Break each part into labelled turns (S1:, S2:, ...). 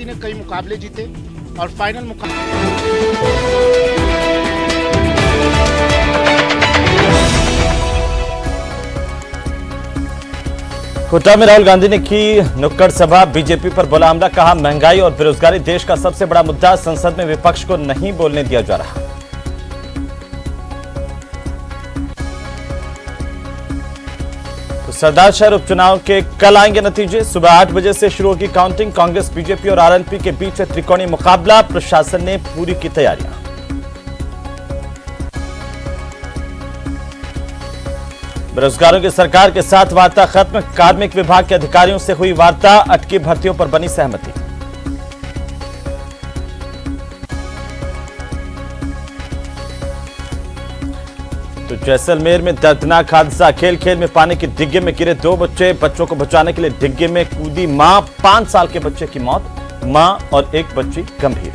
S1: ने कई मुकाबले जीते और फाइनल
S2: कोटा में राहुल गांधी ने की नुक्कड़ सभा, बीजेपी पर बोला हमला, कहा महंगाई और बेरोजगारी देश का सबसे बड़ा मुद्दा, संसद में विपक्ष को नहीं बोलने दिया जा रहा। तो सरदार शहर उपचुनाव के कल आएंगे नतीजे, सुबह 8 बजे से शुरू होगी काउंटिंग। कांग्रेस, बीजेपी और आरएलपी के बीच त्रिकोणीय मुकाबला, प्रशासन ने पूरी की तैयारियां। बेरोजगारों की सरकार के साथ वार्ता खत्म, कार्मिक विभाग के अधिकारियों से हुई वार्ता, अटकी भर्तियों पर बनी सहमति। तो जैसलमेर में दर्दनाक हादसा, खेल खेल में पानी के डिग्गे में गिरे 2 बच्चे, बच्चों को बचाने के लिए डिग्गे में कूदी मां, 5 साल के बच्चे की मौत, मां और एक बच्ची गंभीर।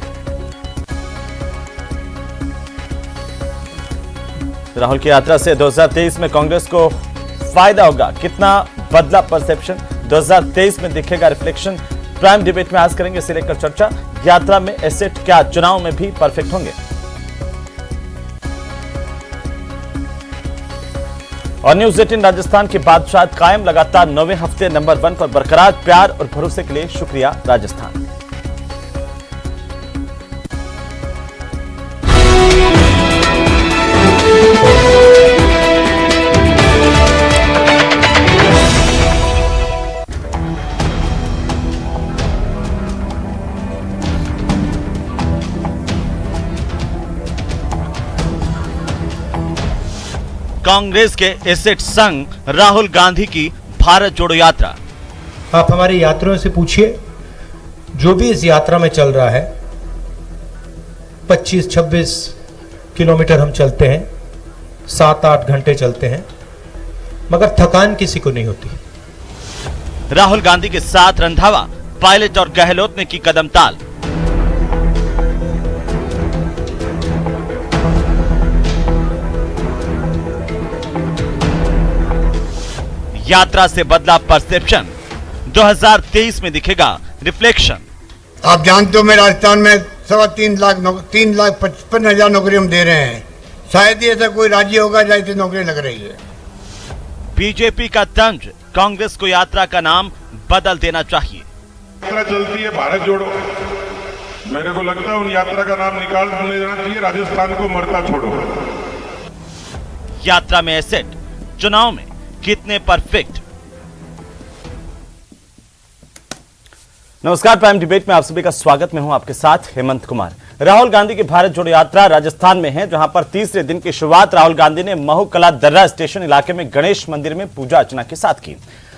S2: राहुल की यात्रा से 2023 में कांग्रेस को फायदा होगा, कितना बदला परसेप्शन, 2023 में दिखेगा रिफ्लेक्शन। प्राइम डिबेट में आज करेंगे इसे लेकर चर्चा। यात्रा में एसेट क्या चुनाव में भी परफेक्ट होंगे? और न्यूज 18 राजस्थान की बादशाह कायम, लगातार 9वें हफ्ते नंबर 1 पर बरकरार, प्यार और भरोसे के लिए शुक्रिया राजस्थान। कांग्रेस के एसेट संग राहुल गांधी की भारत जोड़ो यात्रा।
S3: आप हमारे यात्रियों से पूछिए, जो भी इस यात्रा में चल रहा है, 25-26 किलोमीटर हम चलते हैं, 7-8 घंटे चलते हैं, मगर थकान किसी को नहीं होती।
S2: राहुल गांधी के साथ रंधावा, पायलट और गहलोत ने की कदम ताल। यात्रा से बदला परसेप्शन, 2023 में दिखेगा रिफ्लेक्शन।
S4: आप जानते हो, मैं राजस्थान में 3,55,000 नौकरी हम दे रहे हैं। शायद ही ऐसा कोई राज्य होगा जहाँ इतनी नौकरी लग रही है।
S2: बीजेपी का तंज, कांग्रेस को यात्रा का नाम बदल देना चाहिए।
S5: यात्रा चलती है भारत जोड़ो, मेरे को लगता है उन यात्रा का नाम निकाल देना चाहिए, राजस्थान को मरता छोड़ो।
S2: यात्रा में एसेट, चुनाव में कितने परफेक्ट? नमस्कार, प्राइम डिबेट में आप सभी का स्वागत। मैं हूं आपके साथ हेमंत कुमार। राहुल गांधी की भारत जोड़ो यात्रा राजस्थान में है, जहां पर तीसरे दिन की शुरुआत राहुल गांधी ने महू कला दर्रा स्टेशन इलाके में गणेश मंदिर में पूजा अर्चना के साथ की।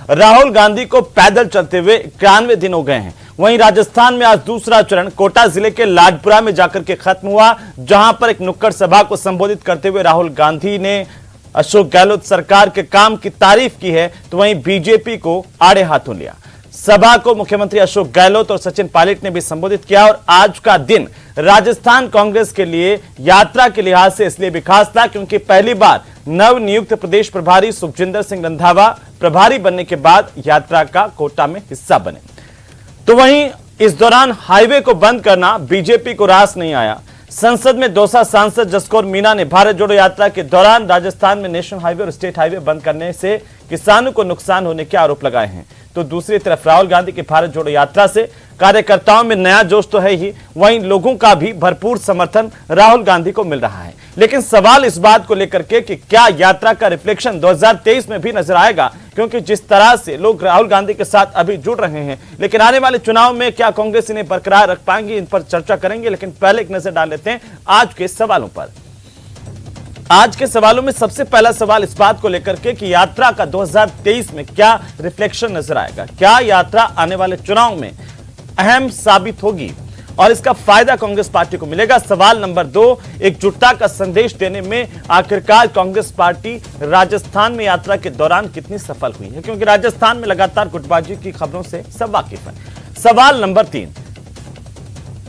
S2: राहुल गांधी को पैदल चलते हुए 91 दिन हो गए हैं। वहीं राजस्थान में आज दूसरा चरण कोटा जिले के लाडपुरा में जाकर के खत्म हुआ, जहां पर एक नुक्कड़ सभा को संबोधित करते हुए राहुल गांधी ने अशोक गहलोत सरकार के काम की तारीफ की है, तो वहीं बीजेपी को आड़े हाथों लिया। सभा को मुख्यमंत्री अशोक गहलोत और सचिन पायलट ने भी संबोधित किया। और आज का दिन राजस्थान कांग्रेस के लिए यात्रा के लिहाज से इसलिए भी खास था, क्योंकि पहली बार नवनियुक्त प्रदेश प्रभारी सुखजिंदर सिंह रंधावा प्रभारी बनने के बाद यात्रा का कोटा में हिस्सा बने। तो वहीं इस दौरान हाईवे को बंद करना बीजेपी को रास नहीं आया। संसद में दौसा सांसद जसकौर मीणा ने भारत जोड़ो यात्रा के दौरान राजस्थान में नेशनल हाईवे और स्टेट हाईवे बंद करने से किसानों को नुकसान होने के आरोप लगाए हैं। तो दूसरी तरफ राहुल गांधी की भारत जोड़ो यात्रा से कार्यकर्ताओं में नया जोश तो है ही, वहीं लोगों का भी भरपूर समर्थन राहुल गांधी को मिल रहा है। लेकिन सवाल इस बात को लेकर के कि क्या यात्रा का रिफ्लेक्शन 2023 में भी नजर आएगा, क्योंकि जिस तरह से लोग राहुल गांधी के साथ अभी जुड़ रहे हैं, लेकिन आने वाले चुनाव में क्या कांग्रेस इन्हें बरकरार रख पाएंगी, इन पर चर्चा करेंगे। लेकिन पहले एक नजर डाल लेते हैं आज के सवालों पर। आज के सवालों में सबसे पहला सवाल इस बात को लेकर के कि यात्रा का 2023 में क्या रिफ्लेक्शन नजर आएगा, क्या यात्रा आने वाले चुनाव में अहम साबित होगी और इसका फायदा कांग्रेस पार्टी को मिलेगा। सवाल नंबर 2, एकजुटता का संदेश देने में आखिरकार कांग्रेस पार्टी राजस्थान में यात्रा के दौरान कितनी सफल हुई है, क्योंकि राजस्थान में लगातार गुटबाजी की खबरों से सब वाकिफ हैं। सवाल नंबर 3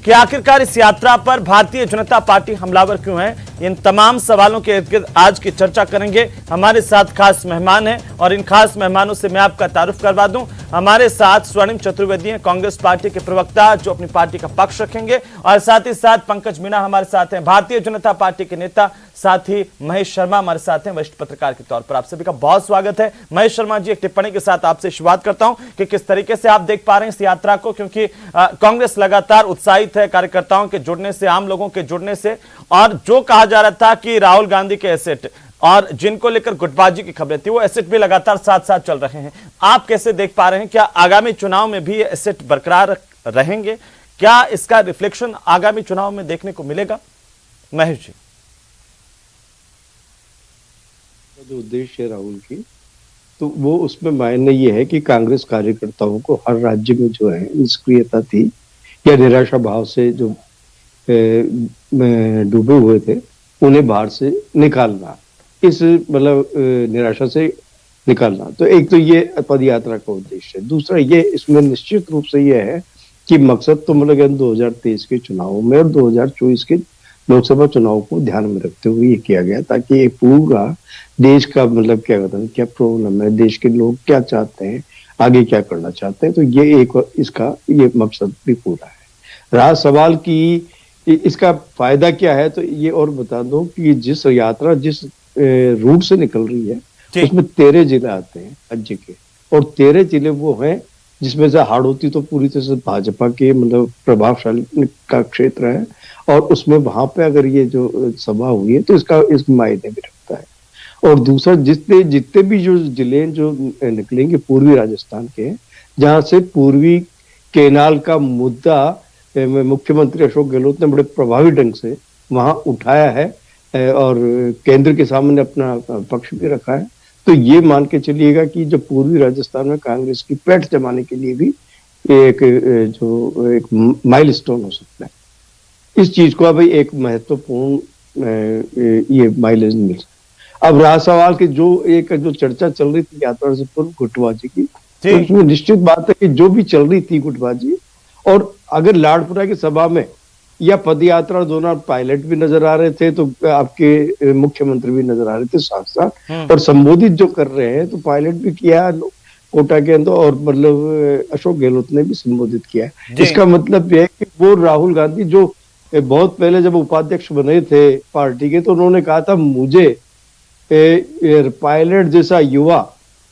S2: कि आखिरकार इस यात्रा पर भारतीय जनता पार्टी हमलावर क्यों है, इन तमाम सवालों के इर्द गिर्द आज की चर्चा करेंगे। हमारे साथ खास मेहमान हैं और इन खास मेहमानों से मैं आपका तारुफ करवा दूं। हमारे साथ स्वर्णिम चतुर्वेदी हैं, कांग्रेस पार्टी के प्रवक्ता जो अपनी पार्टी का पक्ष रखेंगे, और साथ ही साथ पंकज मीणा हमारे साथ हैं, भारतीय जनता पार्टी के नेता, साथ ही महेश शर्मा हमारे साथ हैं, वरिष्ठ पत्रकार के तौर पर। आप सभी का बहुत स्वागत है। महेश शर्मा जी, एक टिप्पणी के साथ आपसे शुरुआत करता हूं कि किस तरीके से आप देख पा रहे हैं इस यात्रा को, क्योंकि कांग्रेस लगातार उत्साहित है कार्यकर्ताओं के जुड़ने से, आम लोगों के जुड़ने से, और जो कहा जा रहा था कि राहुल गांधी के एसेट और जिनको लेकर गुटबाजी की खबरें थी, वो एसेट भी लगातार साथ साथ चल रहे हैं। आप कैसे देख पा रहे हैं? क्या आगामी चुनाव में भी ये एसेट बरकरार रहेंगे? क्या इसका रिफ्लेक्शन आगामी चुनाव में देखने को मिलेगा? महेश जी,
S6: जो उद्देश्य है राहुल की, तो वो उसमें मायने ये है कि कांग्रेस कार्यकर्ताओं को हर राज्य में जो है निष्क्रियता थी या निराशा भाव से जो डूबे हुए थे, उन्हें बाहर से निकालना, इस मतलब निराशा से निकालना। तो एक तो ये पद यात्रा का उद्देश्य है। दूसरा ये इसमें निश्चित रूप से ये है कि मकसद तो मतलब 2023 के चुनावों में और 2024 के लोकसभा चुनाव को ध्यान में रखते हुए ये किया गया, ताकि ये पूरा देश का मतलब क्या कहते हैं, क्या प्रॉब्लम है, देश के लोग क्या चाहते हैं, आगे क्या करना चाहते हैं, तो ये एक इसका ये मकसद भी पूरा है। रहा सवाल कि इसका फायदा क्या है, तो ये और बता दो कि जिस यात्रा जिस रूट से निकल रही है उसमें 13 जिले आते हैं राज्य के, और 13 जिले वो हैं जिसमें से हाड़ौती तो पूरी तरह से भाजपा के मतलब प्रभावशाली का क्षेत्र है, और उसमें वहां पे अगर ये जो सभा हुई है तो इसका इस मायने भी रखता है। और दूसरा जितने भी जो जिले जो निकलेंगे पूर्वी राजस्थान के, जहां से पूर्वी केनाल का मुद्दा मुख्यमंत्री अशोक गहलोत ने बड़े प्रभावी ढंग से वहां उठाया है और केंद्र के सामने अपना पक्ष भी रखा है, तो ये मान के चलिएगा कि जो पूर्वी राजस्थान में कांग्रेस की पैठ जमाने के लिए भी एक माइलस्टोन हो सकता है। इस चीज को अभी एक महत्वपूर्ण ये माइलेज मिल सकता। अब रहा सवाल कि जो चर्चा चल रही थी यात्रा से पूर्व गुटबाजी की, तो उसमें निश्चित बात है कि जो भी चल रही थी गुटबाजी, और अगर लाडपुरा की सभा में या पद यात्रा दोनों पायलट भी नजर आ रहे थे, तो आपके मुख्यमंत्री भी नजर आ रहे थे साथ साथ, और संबोधित जो कर रहे हैं तो पायलट भी किया कोटा के अंदर, और मतलब अशोक गहलोत ने भी संबोधित किया। इसका मतलब यह है कि वो राहुल गांधी जो बहुत पहले जब उपाध्यक्ष बने थे पार्टी के, तो उन्होंने कहा था मुझे पायलट जैसा युवा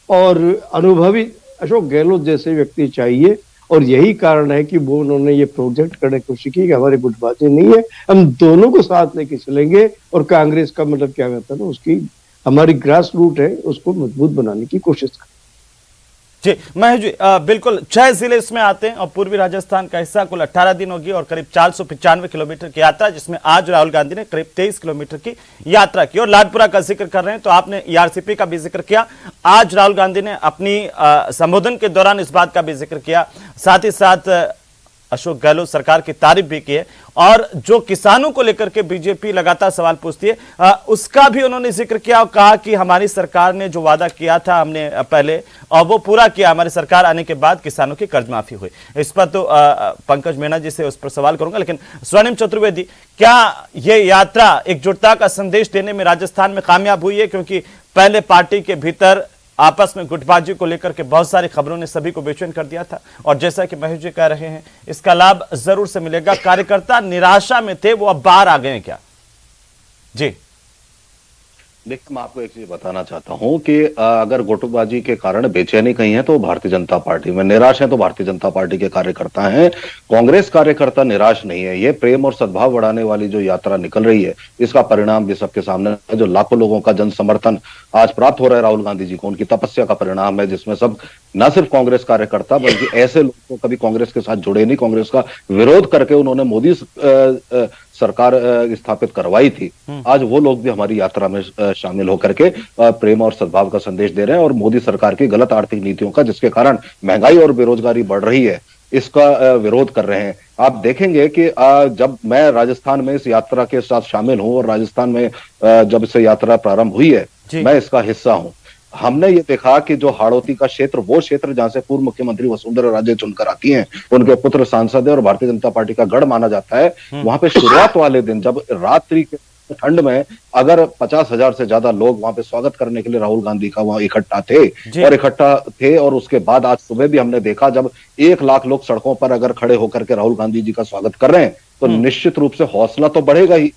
S6: और अनुभवी अशोक गहलोत जैसे व्यक्ति चाहिए, और यही कारण है कि वो उन्होंने ये प्रोजेक्ट करने की कोशिश की कि हमारी गुटबाजी नहीं है, हम दोनों को साथ लेके चलेंगे, और कांग्रेस का मतलब क्या कहता है ना, उसकी हमारी ग्रास रूट है उसको मजबूत बनाने की कोशिश करें।
S2: जी महेश जी, बिल्कुल 6 जिले इसमें आते हैं और पूर्वी राजस्थान का हिस्सा। कुल 18 दिन होगी और करीब 495 किलोमीटर की यात्रा, जिसमें आज राहुल गांधी ने करीब 23 किलोमीटर की यात्रा की। और लाडपुरा का जिक्र कर रहे हैं तो आपने ईआरसीपी का भी जिक्र किया। आज राहुल गांधी ने अपनी संबोधन के दौरान इस बात का भी जिक्र किया, साथ ही साथ अशोक गहलोत सरकार की तारीफ भी की है, और जो किसानों को लेकर के बीजेपी लगातार सवाल पूछती है उसका भी उन्होंने जिक्र किया और कहा कि हमारी सरकार ने जो वादा किया था हमने पहले, और वो पूरा किया। हमारी सरकार आने के बाद किसानों की कर्ज माफी हुई। इस पर तो पंकज मीणा जी से उस पर सवाल करूंगा, लेकिन स्वर्णिम चतुर्वेदी, क्या ये यात्रा एकजुटता का संदेश देने में राजस्थान में कामयाब हुई है? क्योंकि पहले पार्टी के भीतर आपस में गुटबाजी को लेकर के बहुत सारी खबरों ने सभी को बेचैन कर दिया था, और जैसा कि महेश जी कह रहे हैं इसका लाभ जरूर से मिलेगा। कार्यकर्ता निराशा में थे, वो अब बाहर आ गए हैं क्या? जी
S7: देखिए, मैं आपको एक चीज बताना चाहता हूं कि अगर गुटबाजी के कारण बेचैनी कहीं है तो भारतीय जनता पार्टी में, निराश है तो भारतीय जनता पार्टी के कार्यकर्ता हैं। कांग्रेस कार्यकर्ता निराश नहीं है। ये प्रेम और सद्भाव बढ़ाने वाली जो यात्रा निकल रही है, इसका परिणाम भी सबके सामने है। जो लाखों लोगों का जन समर्थन आज प्राप्त हो रहा है राहुल गांधी जी को, उनकी तपस्या का परिणाम है, जिसमें सब न सिर्फ कांग्रेस कार्यकर्ता बल्कि ऐसे लोग तो कभी कांग्रेस के साथ जुड़े नहीं, कांग्रेस का विरोध करके उन्होंने मोदी सरकार स्थापित करवाई थी, आज वो लोग भी हमारी यात्रा में शामिल होकर के प्रेम और सद्भाव का संदेश दे रहे हैं, और मोदी सरकार की गलत आर्थिक नीतियों का, जिसके कारण महंगाई और बेरोजगारी बढ़ रही है, इसका विरोध कर रहे हैं। आप देखेंगे कि जब मैं राजस्थान में इस यात्रा के साथ शामिल हूं और राजस्थान में जब इससे यात्रा प्रारंभ हुई है, मैं इसका हिस्सा हूं। हमने ये देखा कि जो हाड़ौती का क्षेत्र, वो क्षेत्र जहां से पूर्व मुख्यमंत्री वसुंधरा राजे चुनकर आती हैं, उनके पुत्र सांसद है और भारतीय जनता पार्टी का गढ़ माना जाता है, वहां पे शुरुआत वाले दिन जब रात्रि के ठंड में अगर 50,000 से ज्यादा लोग वहां पे स्वागत करने के लिए राहुल गांधी का वहां इकट्ठा थे और उसके बाद आज सुबह भी हमने देखा जब 1 लाख लोग सड़कों पर अगर खड़े होकर के राहुल गांधी जी का स्वागत कर रहे हैं तो निश्चित रूप से हौसला तो बढ़ेगा ही,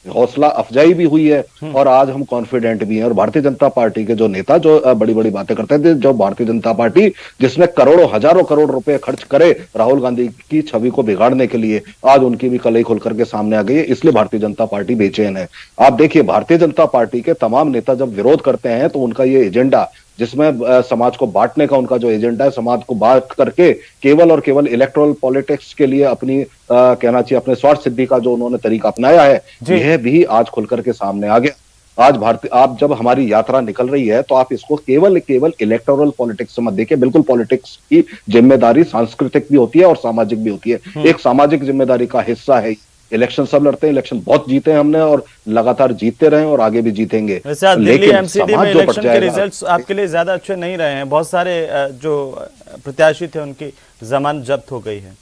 S7: हौसला अफजाई भी हुई है और आज हम कॉन्फिडेंट भी हैं। और भारतीय जनता पार्टी के जो नेता जो बड़ी बड़ी बातें करते थे, जो भारतीय जनता पार्टी जिसने करोड़ों हजारों करोड़ रुपए खर्च करे राहुल गांधी की छवि को बिगाड़ने के लिए, आज उनकी भी कलई खुल करके सामने आ गई है। इसलिए भारतीय जनता पार्टी बेचैन है। आप देखिए भारतीय जनता पार्टी के तमाम नेता जब विरोध करते हैं तो उनका ये एजेंडा जिसमें समाज को बांटने का उनका जो एजेंडा है, समाज को बांट करके केवल और केवल इलेक्टोरल पॉलिटिक्स के लिए अपनी कहना चाहिए अपने स्वार्थ सिद्धि का जो उन्होंने तरीका अपनाया है, यह भी आज खुल करके सामने आ गया। आज आप जब हमारी यात्रा निकल रही है तो आप इसको केवल इलेक्टोरल पॉलिटिक्स से मत देखिए। बिल्कुल पॉलिटिक्स की जिम्मेदारी सांस्कृतिक भी होती है और सामाजिक भी होती है। एक सामाजिक जिम्मेदारी का हिस्सा है। इलेक्शन सब लड़ते हैं, इलेक्शन बहुत जीते हैं हमने और लगातार जीतते रहे और आगे भी जीतेंगे।
S2: दिल्ली एमसीडी में इलेक्शन के रिजल्ट्स आपके लिए ज्यादा अच्छे नहीं रहे हैं। बहुत सारे जो प्रत्याशी थे उनकी जमानत जब्त हो गई है।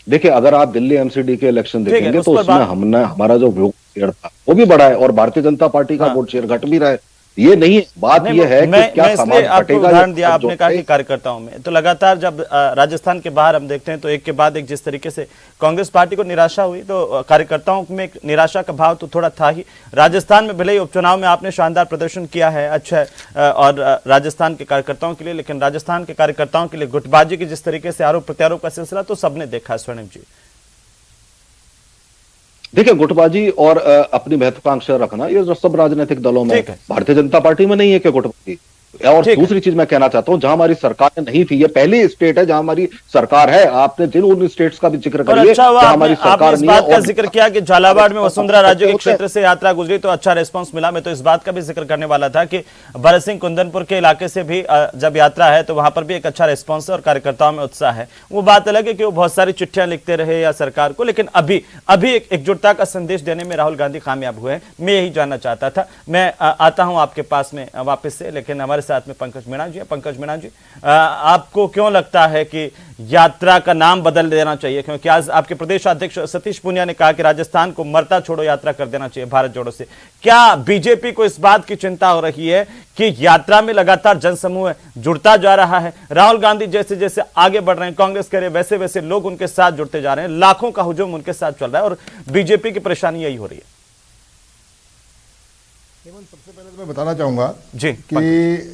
S7: देखिए अगर आप दिल्ली एमसीडी के इलेक्शन देखेंगे तो उसमें हमारा जो वोट शेयर था वो भी बढ़ा है और भारतीय जनता पार्टी का वोट शेयर घट भी रहा है। ये नहीं बात ये है कि क्या समाज बटेगा।
S2: उदाहरण दिया आपने कहा कि कार्यकर्ताओं में तो लगातार जब राजस्थान के बाहर हम देखते हैं तो एक के बाद एक जिस तरीके से कांग्रेस पार्टी को निराशा हुई तो कार्यकर्ताओं में एक निराशा का भाव तो थोड़ा था ही। राजस्थान में भले ही उपचुनाव में आपने शानदार प्रदर्शन किया है, अच्छा है और राजस्थान के कार्यकर्ताओं के लिए, लेकिन राजस्थान के कार्यकर्ताओं के लिए गुटबाजी की जिस तरीके से आरोप प्रत्यारोप का सिलसिला तो सबने देखा। स्वर्णिम जी
S7: देखिए गुटबाजी और अपनी महत्वाकांक्षा रखना ये जो सब राजनीतिक दलों में भारतीय जनता पार्टी में नहीं है कि गुटबाजी। और दूसरी चीज मैं कहना चाहता हूं, जहां हमारी सरकार नहीं थी, ये पहली स्टेट है जहां हमारी सरकार है। आपने जिन उन स्टेट्स का भी जिक्र करिए जहां हमारी सरकार
S2: नहीं है। इस बात का जिक्र किया कि झालावाड़ में वसुंधरा राजे के क्षेत्र से यात्रा गुजरी तो अच्छा रिस्पांस मिला। मैं तो इस बात का भी जिक्र करने वाला था कि भरत सिंह कुंदनपुर के इलाके से भी जब यात्रा है तो वहां पर भी एक अच्छा रिस्पांस है और कार्यकर्ताओं में उत्साह है। वो बात अलग है कि वो बहुत सारी चिट्ठियां लिखते रहे या सरकार को, लेकिन अभी एक एकजुटता का संदेश देने में राहुल गांधी कामयाब हुए। मैं यही जानना चाहता था। मैं आता हूं आपके पास में वापस से, लेकिन हमारे साथ में पंकज मीणा जी। पंकज मीणा जी, आपको क्यों लगता है कि यात्रा का नाम बदल देना चाहिए? क्योंकि आज आपके प्रदेश अध्यक्ष सतीश पूनिया ने कहा कि राजस्थान को मरता छोड़ो यात्रा कर देना चाहिए भारत जोड़ो से। क्या बीजेपी को इस बात की चिंता हो रही है कि यात्रा में लगातार जनसमूह जुड़ता जा रहा है? राहुल गांधी जैसे जैसे आगे बढ़ रहे हैं, कांग्रेस करे वैसे वैसे लोग उनके साथ जुड़ते जा रहे हैं, लाखों का हुजूम उनके साथ चल रहा है और बीजेपी की परेशानी यही हो रही है।
S8: सबसे पहले तो मैं बताना चाहूंगा
S2: जी
S8: कि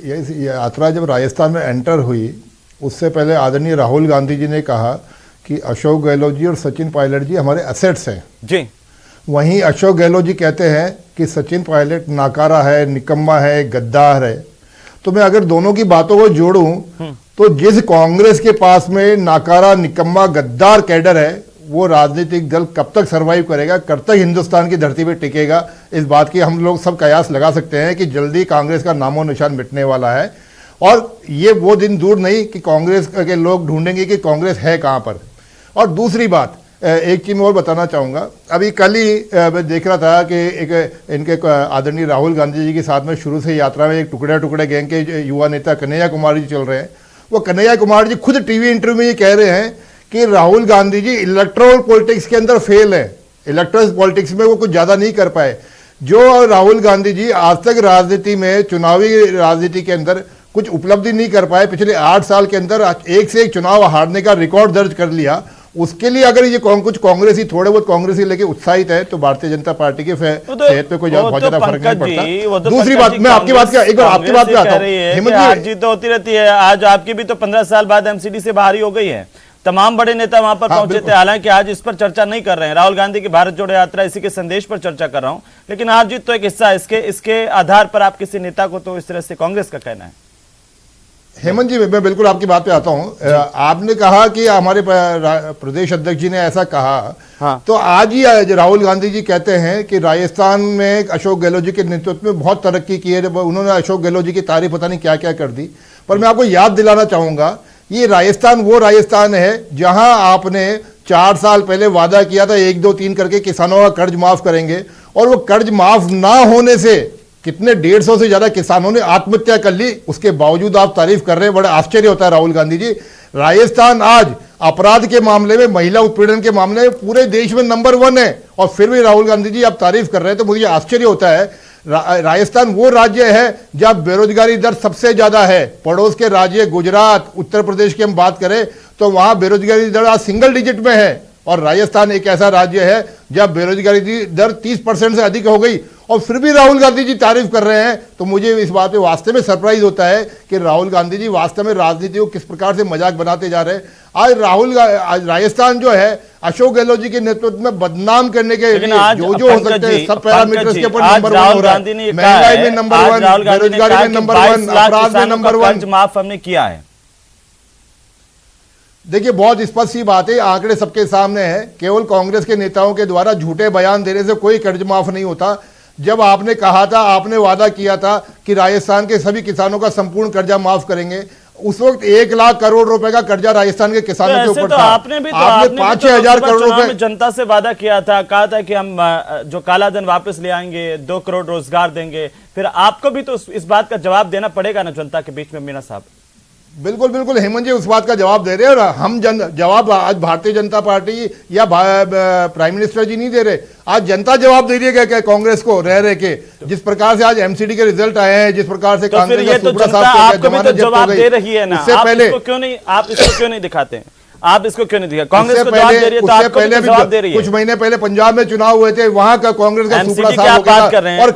S8: ये यात्रा जब राजस्थान में एंटर हुई उससे पहले आदरणीय राहुल गांधी जी ने कहा कि अशोक गहलोत जी और सचिन पायलट जी हमारे एसेट्स हैं
S2: जी।
S8: वहीं अशोक गहलोत जी कहते हैं कि सचिन पायलट नाकारा है, निकम्मा है, गद्दार है। तो मैं अगर दोनों की बातों को जोड़ूं तो जिस कांग्रेस के पास में नाकारा, निकम्मा, गद्दार कैडर है वो राजनीतिक दल कब तक सरवाइव करेगा, कब तक हिंदुस्तान की धरती पे टिकेगा, इस बात की हम लोग सब कयास लगा सकते हैं कि जल्दी कांग्रेस का नामो निशान मिटने वाला है। और ये वो दिन दूर नहीं कि कांग्रेस के लोग ढूंढेंगे कि कांग्रेस है कहाँ पर। और दूसरी बात, एक चीज़ मैं और बताना चाहूँगा। अभी कल ही मैं देख रहा था कि एक इनके आदरणीय राहुल गांधी जी के साथ में शुरू से यात्रा में एक टुकड़े टुकड़े गैंग के युवा नेता कन्हैया कुमार जी चल रहे हैं। वो कन्हैया कुमार जी खुद टीवी इंटरव्यू में ये कह रहे हैं कि राहुल गांधी जी इलेक्ट्रल पॉलिटिक्स के अंदर फेल है, इलेक्ट्रल पॉलिटिक्स में वो कुछ ज़्यादा नहीं कर पाए। जो राहुल गांधी जी आज तक राजनीति में, चुनावी राजनीति के अंदर कुछ उपलब्धि नहीं कर पाए, पिछले 8 साल के अंदर एक से एक चुनाव हारने का रिकॉर्ड दर्ज कर लिया, उसके लिए अगर ये कुछ कांग्रेसी, थोड़े बहुत कांग्रेसी लेके उत्साहित है तो भारतीय जनता पार्टी के सेहत पे कोई बहुत ज्यादा फर्क नहीं पड़ता। दूसरी बात, मैं आपकी बात एक बार आपकी बात पे आता हूँ।
S2: जीत तो होती रहती है। आज आपकी भी तो 15 साल बाद एमसीडी से बाहरी हो गई है। तमाम बड़े नेता वहां पर पहुंचे थे। हालांकि आज इस पर चर्चा नहीं कर रहे हैं। राहुल गांधी की भारत जोड़ो यात्रा इसी के संदेश पर चर्चा कर रहा हूं, लेकिन हार जीत तो एक हिस्सा है। इसके आधार पर आप किसी नेता को तो इस तरह से कांग्रेस का कहना है?
S8: हेमंत जी, मैं बिल्कुल आपकी बात पे आता हूं। आपने कहा कि हमारे प्रदेश अध्यक्ष जी ने ऐसा कहा। हाँ। तो आज ही राहुल गांधी जी कहते हैं कि राजस्थान में अशोक गहलोत जी के नेतृत्व में बहुत तरक्की की है। उन्होंने अशोक गहलोत जी की तारीफ पता नहीं क्या क्या कर दी। पर मैं आपको याद दिलाना चाहूंगा, ये राजस्थान वो राजस्थान है जहां आपने 4 साल पहले वादा किया था 1, 2, 3 करके किसानों का कर्ज माफ करेंगे, और वो कर्ज माफ ना होने से कितने 150 से ज्यादा किसानों ने आत्महत्या कर ली। उसके बावजूद आप तारीफ कर रहे हैं, बड़ा आश्चर्य होता है राहुल गांधी जी। राजस्थान आज अपराध के मामले में, महिला उत्पीड़न के मामले में पूरे देश में नंबर 1 है। और फिर भी राहुल गांधी जी आप तारीफ कर रहे हैं तो मुझे आश्चर्य होता है। राजस्थान वो राज्य है जहां बेरोजगारी दर सबसे ज्यादा है। पड़ोस के राज्य गुजरात, उत्तर प्रदेश की हम बात करें तो वहां बेरोजगारी दर आज सिंगल डिजिट में है, और राजस्थान एक ऐसा राज्य है जहां बेरोजगारी दर 30% से अधिक हो गई, और फिर भी राहुल गांधी जी तारीफ कर रहे हैं। तो मुझे इस बात पे वास्तव में सरप्राइज होता है कि राहुल गांधी जी वास्तव में राजनीति को किस प्रकार से मजाक बनाते जा रहे हैं। आज राजस्थान जो है अशोक गहलोत जी के नेतृत्व में बदनाम करने के लिए जो हो सकते हैं सब पैरामीटर्स के ऊपर नंबर 1 हो रहा है। महंगाई में नंबर 1, बेरोजगारी में नंबर 1, अपराध में नंबर 1,
S2: माफ हमने किया है।
S8: देखिए बहुत स्पष्ट सी बात है, आंकड़े सबके सामने है। केवल कांग्रेस के नेताओं के द्वारा झूठे बयान देने से कोई कर्ज माफ नहीं होता। जब आपने कहा था, आपने वादा किया था कि राजस्थान के सभी किसानों का संपूर्ण कर्जा माफ करेंगे, उस वक्त 1 लाख करोड़ रुपए का कर्जा राजस्थान के किसानों के ऊपर था।
S2: आपने 5-6
S8: हजार करोड़ रुपए
S2: जनता से वादा किया था, कहा था कि हम जो काला धन वापस ले आएंगे, 2 करोड़ रोजगार देंगे। फिर आपको भी तो इस बात का जवाब देना पड़ेगा ना जनता के बीच में मीणा साहब।
S8: बिल्कुल बिल्कुल हेमंत जी उस बात का जवाब दे रहे हैं, और हम जवाब आज भारतीय जनता पार्टी या प्राइम मिनिस्टर जी नहीं दे रहे, आज जनता जवाब दे रही है क्या कांग्रेस को रह रहे के। जिस प्रकार से आज एमसीडी के रिजल्ट आए हैं, जिस प्रकार से कांग्रेस का सुपड़ा साफ
S2: जवाब दे रही है ना,
S8: उससे पहले
S2: आप इसको क्यों नहीं दिखाते हैं? आप इसको क्यों नहीं दिखा? कांग्रेस को जवाब दे रही है तो आपको भी जवाब दे रही है।
S8: कुछ महीने पहले पंजाब में चुनाव हुए थे, वहां का कांग्रेस का सुपड़ा साफ हो गया, और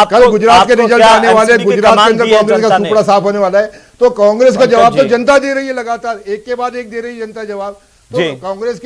S8: कल गुजरात के रिजल्ट आने वाले, गुजरात के अंदर कांग्रेस का सुपड़ा साफ होने वाला है। तो कांग्रेस का जवाब तो जनता दे रही है, लगातार एक के बाद एक दे रही है जनता जवाब। तो कांग्रेस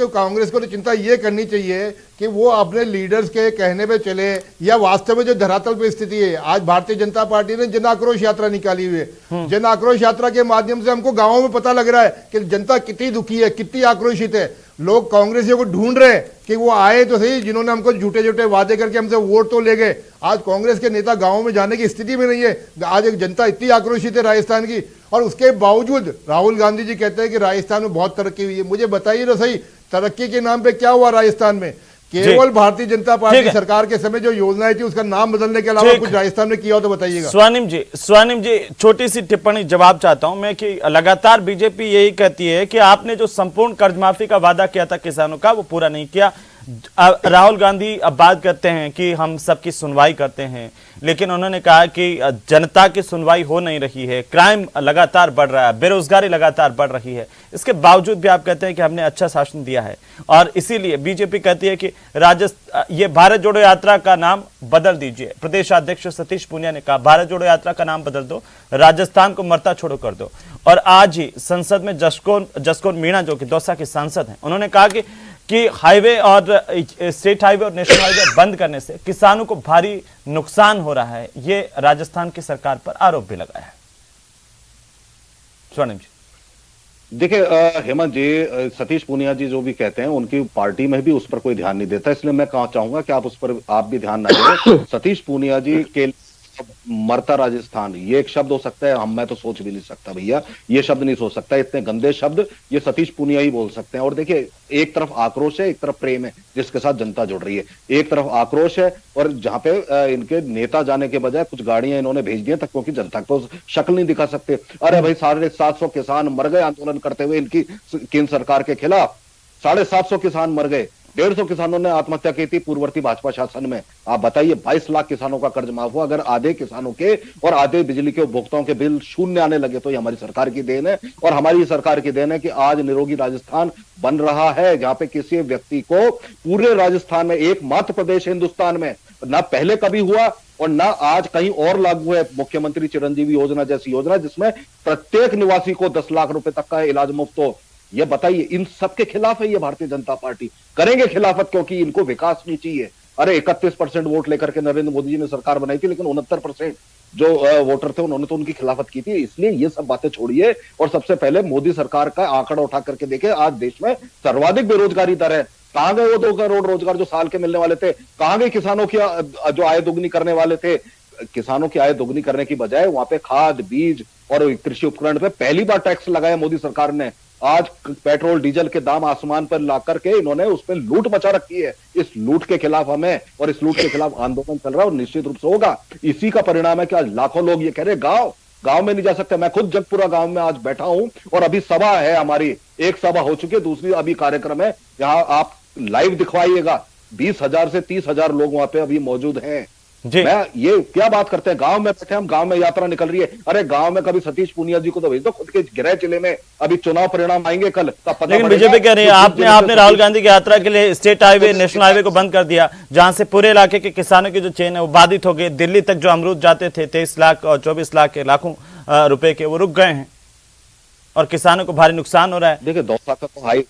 S8: को तो चिंता ये करनी चाहिए कि वो अपने लीडर्स के कहने पे चले, या वास्तव में जो धरातल पे स्थिति है। आज भारतीय जनता पार्टी ने जन आक्रोश यात्रा निकाली हुई है। जन आक्रोश यात्रा के माध्यम से हमको गांवों में पता लग रहा है कि जनता कितनी दुखी है, कितनी आक्रोशित है। लोग कांग्रेसियों को ढूंढ रहे हैं कि वो आए तो सही, जिन्होंने हमको झूठे झूठे वादे करके हमसे वोट तो ले गए। आज कांग्रेस के नेता गांवों में जाने की स्थिति में नहीं है। आज एक जनता इतनी आक्रोशित है राजस्थान की, और उसके बावजूद राहुल गांधी जी कहते हैं कि राजस्थान में बहुत तरक्की हुई है। मुझे बताइए तो सही, तरक्की के नाम पे क्या हुआ राजस्थान में? केवल भारतीय जनता पार्टी सरकार के समय जो योजनाएं थी उसका नाम बदलने के अलावा कुछ राजस्थान में किया हो तो बताइएगा।
S2: स्वर्णिम जी छोटी सी टिप्पणी जवाब चाहता हूं मैं कि लगातार बीजेपी यही कहती है कि आपने जो संपूर्ण कर्ज माफी का वादा किया था किसानों का, वो पूरा नहीं किया। राहुल गांधी अब बात करते हैं कि हम सबकी सुनवाई करते हैं, लेकिन उन्होंने कहा कि जनता की सुनवाई हो नहीं रही है, क्राइम लगातार बढ़ रहा है, बेरोजगारी लगातार बढ़ रही है। इसके बावजूद भी आप कहते हैं कि हमने अच्छा शासन दिया है, और इसीलिए बीजेपी कहती है कि ये भारत जोड़ो यात्रा का नाम बदल दीजिए। प्रदेश अध्यक्ष सतीश पूनिया ने कहा भारत जोड़ो यात्रा का नाम बदल दो, राजस्थान को मरता छोड़ो कर दो। और आज ही संसद में जसकौर मीणा जो कि दौसा के सांसद हैं, उन्होंने कहा कि हाईवे और स्टेट हाईवे और नेशनल हाईवे बंद करने से किसानों को भारी नुकसान हो रहा है। ये राजस्थान की सरकार पर आरोप भी लगाया है। स्वर्णिम जी
S7: देखिए हेमंत जी, सतीश पूनिया जी जो भी कहते हैं उनकी पार्टी में भी उस पर कोई ध्यान नहीं देता, इसलिए मैं चाहूंगा कि आप उस पर आप भी ध्यान ना दें। सतीश पूनिया जी के मरता राजस्थान ये एक शब्द हो सकता है, मैं तो सोच भी नहीं सकता भैया, ये शब्द नहीं सोच सकता। इतने गंदे शब्द ये सतीश पूनिया ही बोल सकते हैं। और देखिए एक तरफ आक्रोश है, एक तरफ प्रेम है जिसके साथ जनता जुड़ रही है। एक तरफ आक्रोश है, और जहां पे इनके नेता जाने के बजाय कुछ गाड़ियां इन्होंने भेज दी तक, क्योंकि जनता को शक्ल नहीं दिखा सकते। अरे भाई 750 किसान मर गए आंदोलन करते हुए इनकी केंद्र सरकार के खिलाफ, 750 किसान मर गए, 150 किसानों ने आत्महत्या की थी पूर्ववर्ती भाजपा शासन में। आप बताइए 22 लाख किसानों का कर्ज माफ हुआ। अगर आधे किसानों के और आधे बिजली के उपभोक्ताओं के बिल शून्य आने लगे तो ये हमारी सरकार की देन है, और हमारी सरकार की देन है कि आज निरोगी राजस्थान बन रहा है, जहां पे किसी व्यक्ति को पूरे राजस्थान में, एकमात्र प्रदेश हिंदुस्तान में, ना पहले कभी हुआ और ना आज कहीं और लागू है मुख्यमंत्री चिरंजीवी योजना जैसी योजना, जिसमें प्रत्येक निवासी को 10 लाख रुपए तक का इलाज मुफ्त हो। ये बताइए, इन सब के खिलाफ है ये भारतीय जनता पार्टी। करेंगे खिलाफत क्योंकि इनको विकास नहीं चाहिए। अरे 31% वोट लेकर के नरेंद्र मोदी जी ने सरकार बनाई थी, लेकिन 69% जो वोटर थे उन्होंने तो उनकी खिलाफत की थी। इसलिए ये सब बातें छोड़िए और सबसे पहले मोदी सरकार का आंकड़ा उठा करके देखें। आज देश में सर्वाधिक बेरोजगारी दर है। कहां गए वो 2 करोड़ रोजगार जो साल के मिलने वाले थे? कहां गए किसानों की जो आय दोगुनी करने वाले थे? किसानों की आय दोगुनी करने की बजाय वहां पे खाद, बीज और कृषि उपकरण पे पहली बार टैक्स लगाया मोदी सरकार ने। आज पेट्रोल डीजल के दाम आसमान पर ला करके इन्होंने उस पर लूट मचा रखी है। इस लूट के खिलाफ हमें, और इस लूट के खिलाफ आंदोलन चल रहा है और निश्चित रूप से होगा। इसी का परिणाम है कि आज लाखों लोग ये कह रहे गांव में नहीं जा सकते? मैं खुद जगपुरा गांव में आज बैठा हूं और अभी सभा है हमारी, एक सभा हो चुकी है, दूसरी अभी कार्यक्रम है। यहां आप लाइव दिखवाइएगा, 20,000 से 30,000 लोग वहां पे अभी मौजूद हैं। मैं ये क्या बात करते हैं, गांव में बैठे हम, गांव में यात्रा निकल रही है। अरे गांव में कभी सतीश पूनिया जी को तो भेज दो, खुद के गृह जिले में अभी चुनाव परिणाम आएंगे कल, तब पता।
S2: लेकिन बीजेपी कह रही है आपने राहुल गांधी की यात्रा के लिए स्टेट हाईवे, नेशनल हाईवे को बंद कर दिया, जहां से पूरे इलाके के किसानों की जो चेन है वो बाधित हो गई। दिल्ली तक जो अमरूद जाते थे 23 लाख और 24 लाख के लाखों रुपए के, वो रुक गए हैं और किसानों को भारी नुकसान हो रहा है।
S7: देखिए दौसा का तो हाई,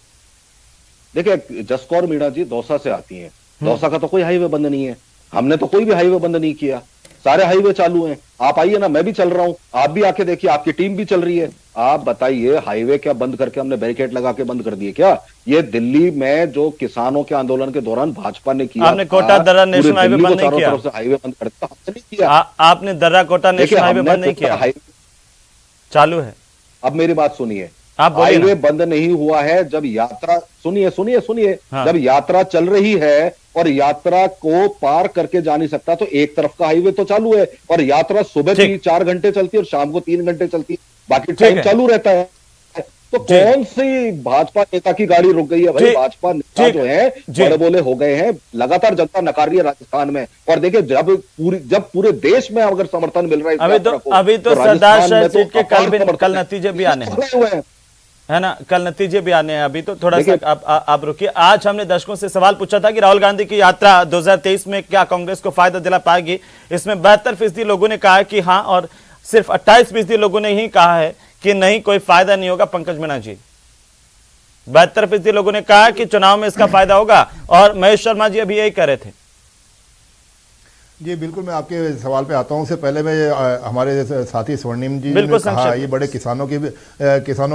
S7: देखिए जसकौर मीणा जी दौसा से आती है, दौसा का तो कोई हाईवे बंद नहीं है, हमने तो कोई भी हाईवे बंद नहीं किया, सारे हाईवे चालू हैं। आप आइए ना, मैं भी चल रहा हूं, आप भी आके देखिए, आपकी टीम भी चल रही है। आप बताइए हाईवे क्या बंद करके हमने बैरिकेड लगा के बंद कर दिए क्या? ये दिल्ली में जो किसानों के आंदोलन के दौरान भाजपा ने किया,
S2: आपने कोटा दर्रा नेशनल हाईवे बंद नहीं किया,
S7: हाईवे बंद कर दिया, हमने नहीं किया।
S2: आपने दर्रा कोटा नेशनल हाईवे बंद नहीं किया, चालू है।
S7: अब मेरी बात सुनिए,
S2: हाईवे
S7: बंद नहीं हुआ है जब यात्रा, सुनिए हाँ। जब यात्रा चल रही है और यात्रा को पार करके जा नहीं सकता तो एक तरफ का हाईवे तो चालू है, और यात्रा सुबह 4 घंटे चलती है और शाम को 3 घंटे चलती है, बाकी टाइम चालू रहता है। तो कौन सी भाजपा नेता की गाड़ी रुक गई है भाई? भाजपा नेता जो है बड़े बोले हो गए हैं, लगातार जनता नकार रही है राजस्थान में। और देखिए जब पूरे देश में अगर समर्थन मिल रहा है
S2: अभी तो सरदार शहर सीट के कल नतीजे भी आने हैं, है ना, कल नतीजे भी आने हैं। अभी तो थोड़ा सा आप रुकिए। आज हमने दर्शकों से सवाल पूछा था कि राहुल गांधी की यात्रा 2023 में क्या कांग्रेस को फायदा दिला पाएगी। इसमें 72% लोगों ने कहा कि हाँ, और सिर्फ 28% लोगों ने ही कहा है कि नहीं, कोई फायदा नहीं होगा। पंकज मीणा जी, 72% लोगों ने कहा कि चुनाव में इसका फायदा होगा, और महेश शर्मा जी अभी यही कह रहे थे।
S8: जी बिल्कुल, मैं आपके सवाल पे आता हूँ। उससे पहले मैं हमारे साथी स्वर्णिम जी ने कहा ये बड़े किसानों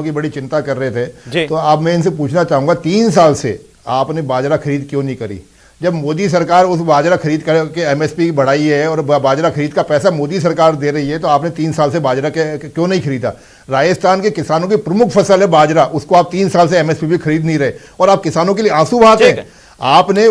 S8: की बड़ी चिंता कर रहे थे, तो अब मैं इनसे पूछना चाहूँगा 3 साल से आपने बाजरा खरीद क्यों नहीं करी? जब मोदी सरकार उस बाजरा खरीद करके MSP बढ़ाई है और बाजरा खरीद का पैसा मोदी सरकार दे रही है, तो आपने 3 साल से बाजरा क्यों नहीं खरीदा? राजस्थान के किसानों की प्रमुख फसल है बाजरा, उसको आप 3 साल से MSP भी खरीद नहीं रहे और आप किसानों के लिए आंसू बहाते हैं। आपने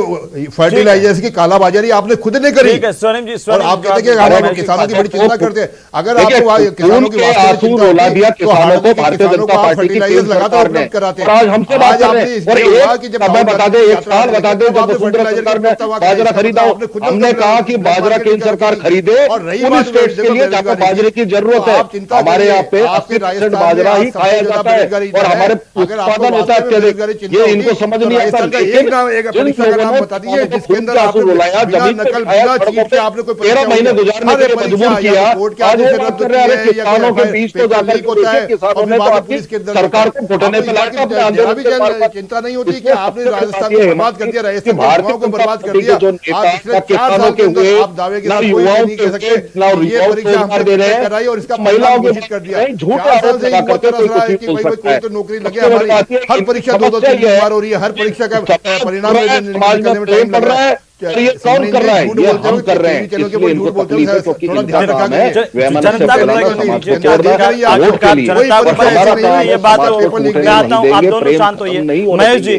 S8: फर्टिलाइजर्स की कालाबाजारी आपने खुद ने करी।
S2: स्वनिम जी,
S8: और आप कहते हैं कि हम किसानों की बड़ी चिंता करते हैं। अगर आपको किसानों की
S7: आंसू रुला दिया किसानों को भारतीय जनता पार्टी की केंद्र सरकार ने, और आज हमसे बात कर रहे हैं। और एक बता दे, एक साल बता दे जब वसुंधरा सरकार ने बाजरा खरीदा, हमने कहा कि बाजरा केंद्र सरकार खरीदे पूरी स्टेट्स के लिए जहाँ बाजरे की जरूरत है। हमारे यहाँ पे 80% बाजरा ही खाया जाता है और हमारे उत्पादन होता है अत्यधिक। ये इनको समझ नहीं आता।
S8: परीक्षा का नाम बता दीजिए जिसके अंदर आपने बिना नकल बिना चीट के आपने कोई
S7: 13 महीने गुजारने के लिए मजबूर किया। आज वो बात कर रहे हैं किसानों के बीच तो जाकर के किसानों ने तो आपकी सरकार को घुटने पे लाकर अपने आंदोलन से
S8: चिंता नहीं होती कि आपने राजस्थान को बर्बाद कर दिया, राजस्थान के को बर्बाद कर दिया।
S7: जो नेता किसानों के हुए
S8: आप दावे के
S7: ना
S8: साथ
S7: युवाओं
S8: नहीं कह सकते
S7: ना युवाओं को रोजगार दे रहे हैं
S8: और इसका
S7: महिलाओं को
S8: कर दिया।
S7: झूठ आरोप लगा करके
S8: कोई तो नौकरी लगे हमारी। हर परीक्षा 2-3 बार हो रही है, हर परीक्षा का परिणाम
S7: प्रेम कर रहा है। ये कौन कर रहा है? ये हम कर रहे हैं, इसलिए इनको तकलीफ है क्योंकि इनका काम है
S2: जनता ये बात आप दोनों शांत होइए। महेश जी,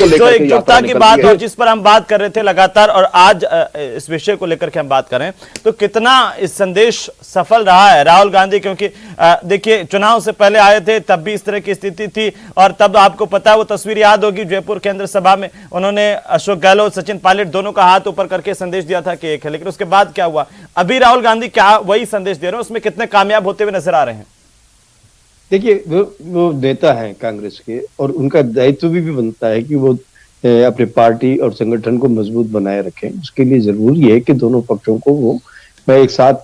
S2: जो एकजुटता की बात और जिस पर हम बात कर रहे थे लगातार, और आज इस विषय को लेकर के हम बात करें तो कितना इस संदेश सफल रहा है राहुल गांधी? क्योंकि देखिए चुनाव से पहले आए थे तब भी इस तरह की स्थिति थी, और तब आपको पता है वो तस्वीर याद होगी, जयपुर केंद्र सभा में उन्होंने अशोक गहलोत, सचिन पायलट दोनों का हाथ ऊपर करके संदेश दिया था कि एक है। लेकिन उसके बाद क्या हुआ? अभी राहुल गांधी क्या वही संदेश दे रहे हैं? उसमें कितने कामयाब होते हुए नजर आ रहे हैं?
S6: देखिए वो नेता हैं कांग्रेस के, और उनका दायित्व भी बनता है कि वो अपने पार्टी और संगठन को मजबूत बनाए रखें। उसके लिए जरूरी है कि दोनों पक्षों को वो एक साथ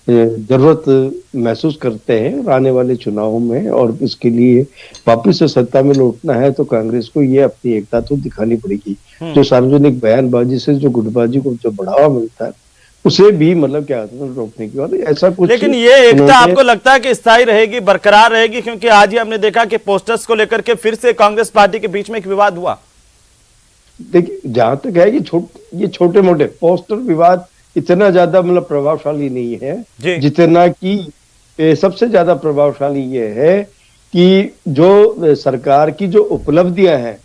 S6: जरूरत महसूस करते हैं और आने वाले चुनावों में, और इसके लिए वापस से सत्ता में लौटना है तो कांग्रेस को ये अपनी एकता तो दिखानी पड़ेगी। जो सार्वजनिक बयानबाजी से जो गुटबाजी को जो बढ़ावा मिलता है उसे भी मतलब क्या रोकने की बात, ऐसा कुछ।
S2: लेकिन ये एकता आपको लगता है कि स्थायी रहेगी, बरकरार रहेगी? क्योंकि आज ही हमने देखा कि पोस्टर्स को लेकर के फिर से कांग्रेस पार्टी के बीच में एक विवाद हुआ।
S6: देखिए जहां तक है कि ये छोटे मोटे पोस्टर विवाद इतना ज्यादा मतलब प्रभावशाली नहीं है जितना कि सबसे ज्यादा प्रभावशाली ये है कि जो सरकार की जो उपलब्धियां हैं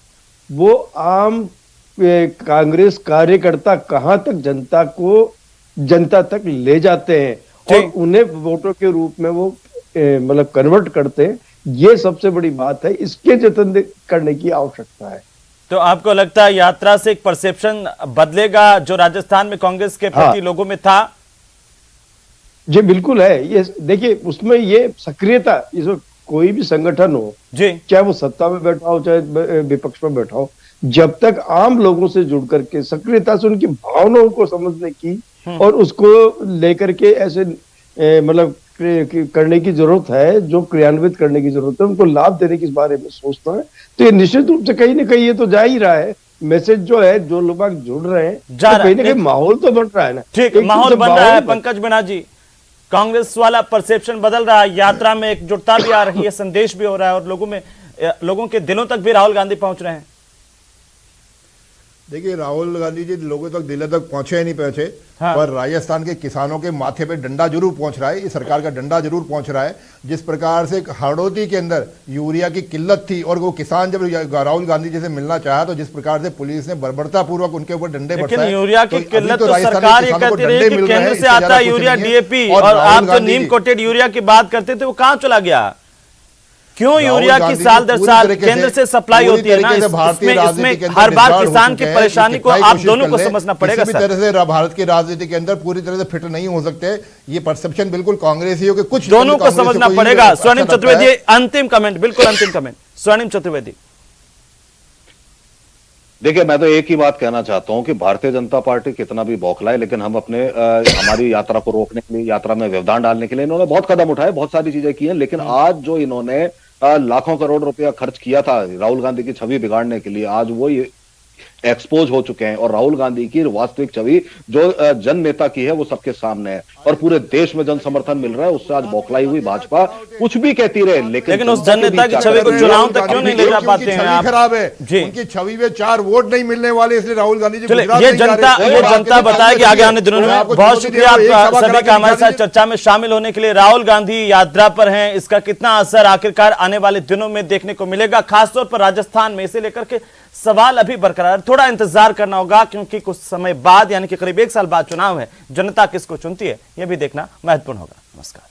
S6: वो आम कांग्रेस कार्यकर्ता कहां तक जनता तक ले जाते हैं और उन्हें वोटों के रूप में वो मतलब कन्वर्ट करते हैं, ये सबसे बड़ी बात है। इसके जतन करने की आवश्यकता है।
S2: तो आपको लगता है यात्रा से एक परसेप्शन बदलेगा जो राजस्थान में कांग्रेस के प्रति लोगों में था?
S6: जी बिल्कुल है। ये देखिए, उसमें ये सक्रियता, इसमें कोई भी संगठन हो
S2: जी,
S6: चाहे वो सत्ता में बैठा हो चाहे विपक्ष में बैठा हो, जब तक आम लोगों से जुड़ करके सक्रियता से उनकी भावनाओं को समझने की और उसको लेकर के ऐसे मतलब करने की जरूरत है, जो क्रियान्वित करने की जरूरत है, उनको लाभ देने के बारे में सोचता है, तो ये निश्चित रूप से कहीं ना कहीं ये तो जा ही रहा है। मैसेज जो है, जो लोग जुड़ रहे हैं, तो कहीं ना कहीं माहौल तो बन रहा है ना।
S2: ठीक, माहौल बन रहा है। पंकज मीणा जी, कांग्रेस वाला परसेप्शन बदल रहा है, यात्रा में एकजुटता भी आ रही है, संदेश भी हो रहा है और लोगों के दिलों तक भी राहुल गांधी पहुंच रहे हैं।
S8: देखिए, राहुल गांधी जी लोगों तक दिलों तक पहुंचे ही नहीं पहुंचे, पर राजस्थान के किसानों के माथे पे डंडा जरूर पहुंच रहा है, इस सरकार का डंडा जरूर पहुंच रहा है। जिस प्रकार से हड़ौती के अंदर यूरिया की किल्लत थी और वो किसान जब राहुल गांधी जी से मिलना चाहा, तो जिस प्रकार से पुलिस ने बर्बरता पूर्वक उनके ऊपर डंडे बरसाए।
S2: यूरिया की किल्लत तो सरकार ये कहती रही कि केंद्र से आता है यूरिया, डीएपी, और आप जो नीम कोटेड यूरिया की बात करते थे वो कहां चला गया? क्यों यूरिया की साल दर साल केंद्र से सप्लाई होती है ना? इसमें हर बार किसान की परेशानी को आप दोनों को समझना पड़ेगा।
S8: किसी भी तरह से भारत की राजनीति के अंदर पूरी तरह से फिट नहीं हो सकते। ये परसेप्शन बिल्कुल कांग्रेसियों के कुछ
S2: दोनों को समझना पड़ेगा। स्वर्णिम चतुर्वेदी, अंतिम कमेंट, बिल्कुल अंतिम कमेंट, स्वर्णिम चतुर्वेदी।
S7: देखिए, मैं तो एक ही बात कहना चाहता हूं कि भारतीय जनता पार्टी कितना भी बौखलाए, लेकिन हम अपने हमारी यात्रा को रोकने के लिए, यात्रा में व्यवधान डालने के लिए इन्होंने बहुत कदम उठाए, बहुत सारी चीजें की हैं, लेकिन आज जो इन्होंने लाखों करोड़ रुपया खर्च किया था राहुल गांधी की छवि बिगाड़ने के लिए, आज वो एक्सपोज हो चुके हैं और राहुल गांधी की वास्तविक छवि जो जन नेता की है वो सबके सामने है और पूरे देश में जन समर्थन मिल रहा है। उससे आज बौखलाई हुई भाजपा कुछ भी कहती रहे, लेकिन
S2: उस जन नेता की छवि को चुनाव तक क्यों नहीं ले जा पाते हैं आप?
S8: खराब है उनकी छवि में 4 वोट नहीं मिलने वाले, इसलिए राहुल गांधी जी
S2: ये जनता बताएगी आगे आने दिनों में। बहुत शुक्रिया आप सभी का हमारे साथ चर्चा में शामिल होने के लिए। राहुल गांधी यात्रा पर हैं, इसका कितना असर आखिरकार आने वाले दिनों में देखने को मिलेगा, खासतौर पर राजस्थान में, इसे लेकर के सवाल अभी बरकरार। थोड़ा इंतजार करना होगा क्योंकि कुछ समय बाद, यानी कि करीब 1 साल बाद चुनाव है। जनता किसको चुनती है यह भी देखना महत्वपूर्ण होगा। नमस्कार।